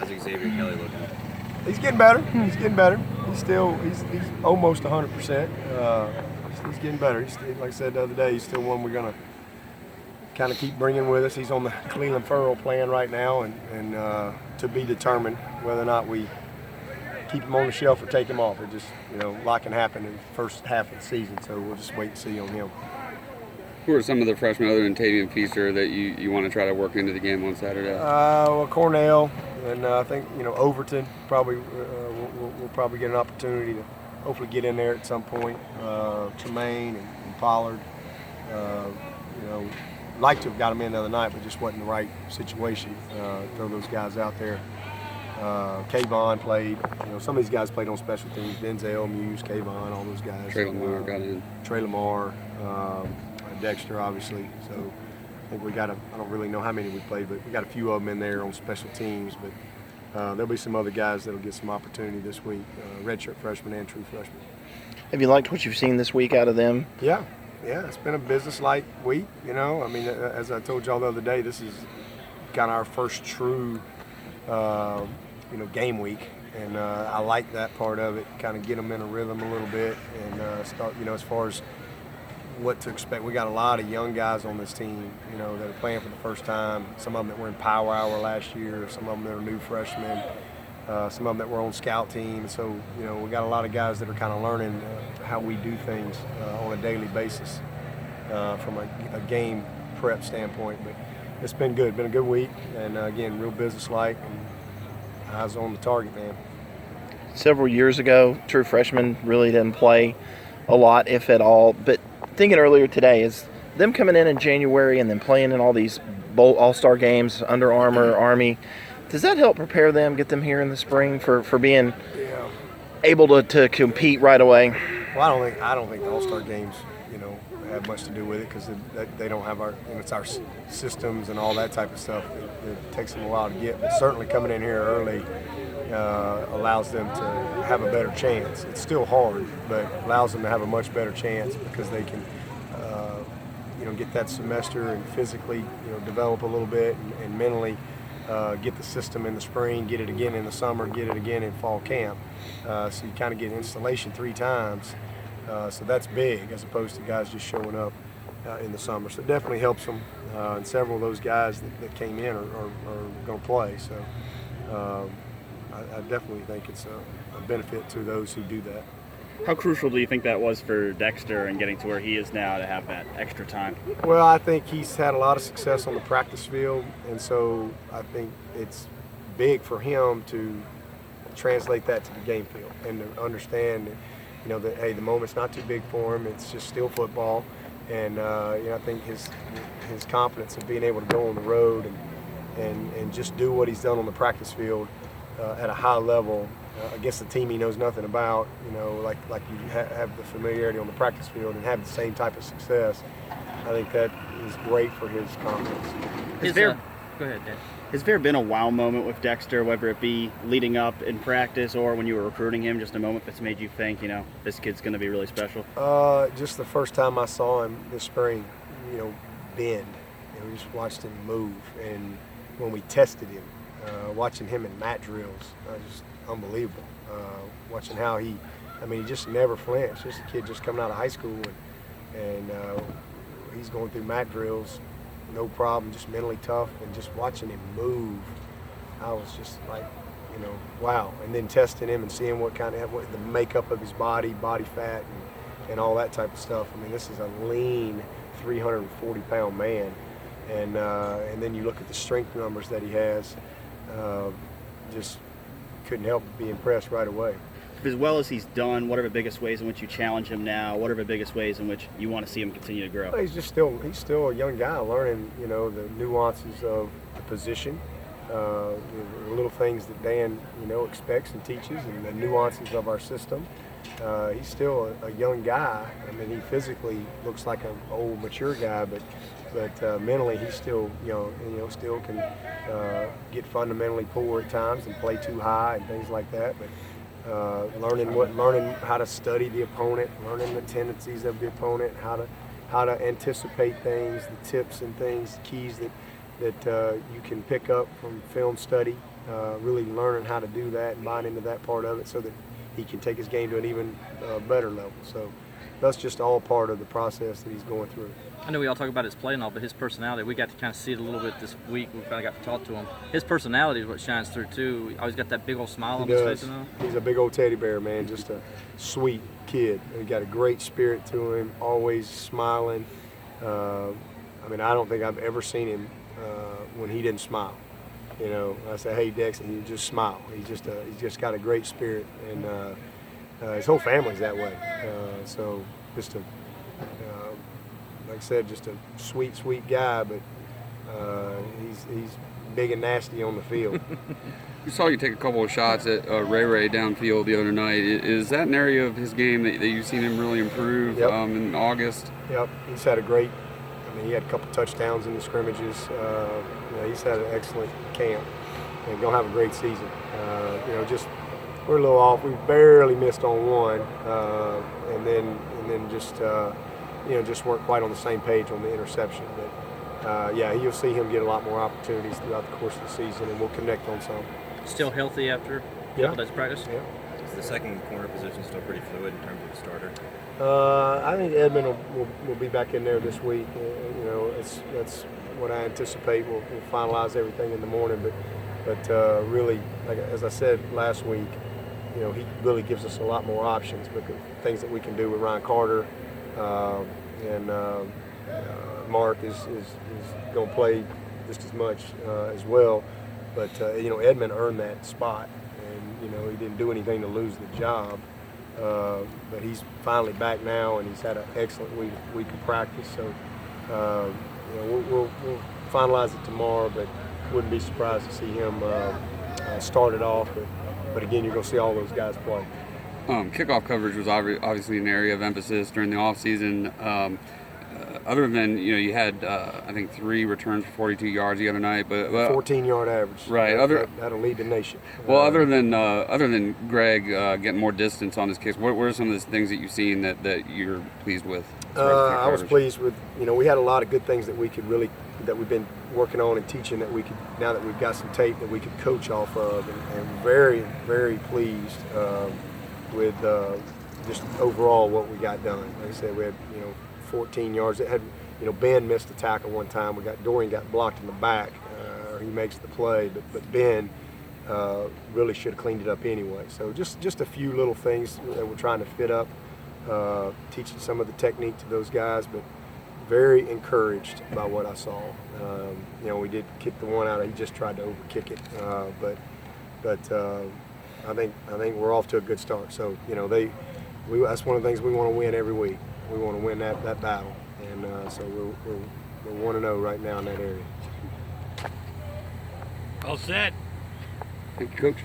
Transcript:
How's Xavier Kelly looking? He's getting better. He's getting better. He's almost 100%. He's getting better. Like I said the other day, he's still one we're gonna kind of keep bringing with us. He's on the Cleveland Furrow plan right now, and to be determined whether or not we keep him on the shelf or take him off. It just, a lot can happen in the first half of the season, so we'll just wait and see on him. Who are some of the freshmen other than Tavian Feaster that you want to try to work into the game on Saturday? Well, Cornell, and I think Overton probably we'll probably get an opportunity to hopefully get in there at some point. Tremaine and Pollard, like to have got them in the other night, but just wasn't the right situation. Throw those guys out there. Kayvon played. Some of these guys played on special teams. Denzel, Muse, Kayvon, all those guys. Trey Lamar got in. Trey Lamar, Dexter, obviously. So I think I don't really know how many we played, but we got a few of them in there on special teams. But there'll be some other guys that'll get some opportunity this week, redshirt freshmen and true freshmen. Have you liked what you've seen this week out of them? Yeah, it's been a business-like week. As I told y'all the other day, this is kind of our first true, game week, and I like that part of it. Kind of get them in a rhythm a little bit, and start. As far as what to expect, we got a lot of young guys on this team. That are playing for the first time. Some of them that were in Power Hour last year. Some of them that are new freshmen. Some of them that were on scout team. So, we got a lot of guys that are kind of learning how we do things on a daily basis from a game prep standpoint. But it's been good. Been a good week. And, again, real business-like and eyes on the target, man. Several years ago, true freshmen really didn't play a lot, if at all. But thinking earlier today is them coming in January and then playing in all these all-star games, Under Armour, Army. Does that help prepare them, get them here in the spring for being able to compete right away? Well, I don't think the All-Star games, have much to do with it because they don't have it's our systems and all that type of stuff. It takes them a while to get, but certainly coming in here early allows them to have a better chance. It's still hard, but allows them to have a much better chance because they can, get that semester and physically, develop a little bit and mentally. Get the system in the spring, get it again in the summer, get it again in fall camp. So you kind of get installation 3 times. So that's big as opposed to guys just showing up in the summer. So it definitely helps them. And several of those guys that came in are going to play. So I definitely think it's a benefit to those who do that. How crucial do you think that was for Dexter and getting to where he is now to have that extra time? Well, I think he's had a lot of success on the practice field, and so I think it's big for him to translate that to the game field and to understand, that hey, the moment's not too big for him. It's just still football, and I think his confidence of being able to go on the road and just do what he's done on the practice field at a high level. Against a team he knows nothing about, like you have the familiarity on the practice field and have the same type of success. I think that is great for his confidence. Go ahead, Dan. Has there been a wow moment with Dexter, whether it be leading up in practice or when you were recruiting him, just a moment that's made you think, this kid's going to be really special? Just the first time I saw him this spring, bend. We just watched him move. And when we tested him, watching him in mat drills, just unbelievable. Watching how he just never flinched. Just a kid just coming out of high school, and he's going through mat drills, no problem, just mentally tough, and just watching him move, I was just like, wow. And then testing him and seeing what the makeup of his body fat, and all that type of stuff. This is a lean 340-pound man, and then you look at the strength numbers that he has, just couldn't help but be impressed right away. As well as he's done, what are the biggest ways in which you challenge him now? What are the biggest ways in which you want to see him continue to grow? Well, he's still a young guy learning, the nuances of the position, the little things that Dan, expects and teaches, and the nuances of our system. He's still a young guy. He physically looks like an old, mature guy, but mentally he's still young, still can get fundamentally poor at times and play too high and things like that. But learning how to study the opponent, learning the tendencies of the opponent, how to anticipate things, the tips and things, keys that that you can pick up from film study, really learning how to do that and buying into that part of it so that he can take his game to an even better level. So that's just all part of the process that he's going through. I know we all talk about his play and all, but his personality, we got to kind of see it a little bit this week. We finally got to talk to him. His personality is what shines through, too. He always got that big old smile on his face. You know? He's a big old teddy bear, man, just a sweet kid. He got a great spirit to him, always smiling. I mean, I don't think I've ever seen him when he didn't smile. You know, I say, hey, Dex, and he just smile. He's just got a great spirit, and his whole family's that way. So just a, like I said, just a sweet, sweet guy, but he's big and nasty on the field. We saw you take a couple of shots at Ray downfield the other night. Is that an area of his game that you've seen him really improve in August? Yep, he's had a great. I mean, he had a couple touchdowns in the scrimmages. He's had an excellent camp and gonna have a great season. Just we're a little off. We barely missed on one, and then just just weren't quite on the same page on the interception. But you'll see him get a lot more opportunities throughout the course of the season, and we'll connect on some. Still healthy after a couple days of practice? Yeah. Is the second corner position still pretty fluid in terms of the starter? I think Edmund will be back in there this week. That's what I anticipate. We'll finalize everything in the morning, but really, like as I said last week, he really gives us a lot more options because things that we can do with Ryan Carter, and Mark is going to play just as much as well. But Edmund earned that spot, and he didn't do anything to lose the job. But he's finally back now, and he's had an excellent week of practice. So we'll finalize it tomorrow, but wouldn't be surprised to see him start it off. But again, you're going to see all those guys play. Kickoff coverage was obviously an area of emphasis during the offseason. Other than you had I think 3 returns for 42 yards the other night, but 14-yard average. Right. That'll lead the nation. Well, other than Greg getting more distance on his kicks, what are some of the things that you've seen that you're pleased with? I was pleased with. We had a lot of good things that we've been working on and teaching that we could, now that we've got some tape that we could coach off of, and very, very pleased with just overall what we got done. Like I said, we had 14 yards. It had, Ben missed a tackle one time. Dorian got blocked in the back. He makes the play, but Ben really should have cleaned it up anyway. So just a few little things that we're trying to fit up, teaching some of the technique to those guys, but very encouraged by what I saw. We did kick the one out. He just tried to overkick it, but I think we're off to a good start. So that's one of the things we want to win every week. We want to win that battle, and so we're 1-0 right now in that area. All set. Thank you, Coach.